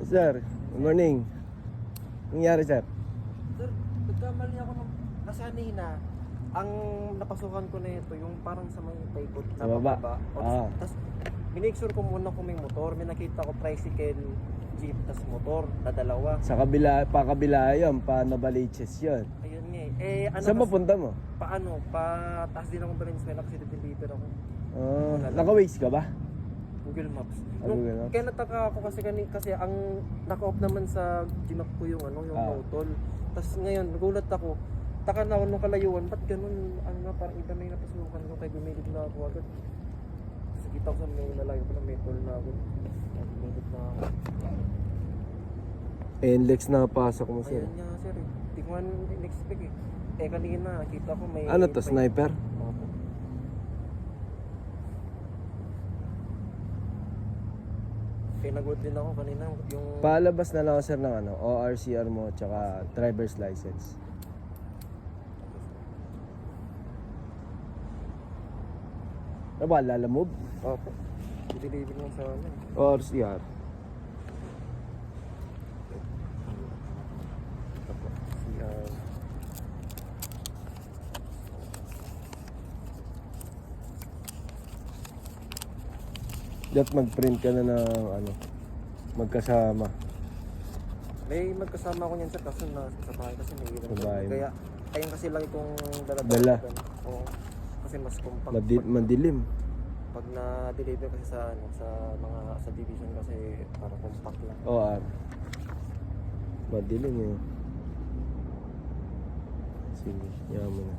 Sir, good morning. Nangyari, sir? Sir, nagkamali ako ng nasanina. Ang napasukan ko na ito, yung parang sa may paikot Sa baba? Ah. Tapos, minixure ko muna kung may motor. May nakita ko tricycle, jeep, tas motor, na dalawa. Sa kabila, pa kabila yun, pa Novaliches yun. Ayun nga eh. Ano Saan kasi- mapunta mo? Paano? Taas din ako Valenzuela kasi deliver ako. Naka-Waze ka ba? Google Maps. Google Maps. Kaya nataka ako kasi ang naka-off naman sa Gmap ko yung yung Motol. Tapos ngayon, nagulat ako. Taka na ako nung kalayuan, ba't ganun? Parang iba na yung napasukan ko, kaya bumilid na ako agad. Kasi kita ko sa may nalayo ko na may toll na ako. Bumilid na ako. NLEX na pasok mo, sir. Ayan nga sir eh. Hindi ko man in-expect eh. Kanina, nakita ko may... Ano to, sniper? Opo. Kaya nagulat din ako kanina yung... Palabas na lang ako, sir, ng ORCR mo, tsaka driver's license. Ano ba, lalamove? Opo. I-deliver mo sa ORCR. Dapat mag-print ka na ng magkasama. May magkasama ko niyan sir kaso sa bahay kasi may iwan Sa bahay mo. Kaya ayun kasi lang itong dala-dala. Dala. Oo. Kasi mas compact. Madilim. Pag na-deliver kasi sa mga sa division kasi para compact lang. Oo, madilim yun. Sige, yaman na.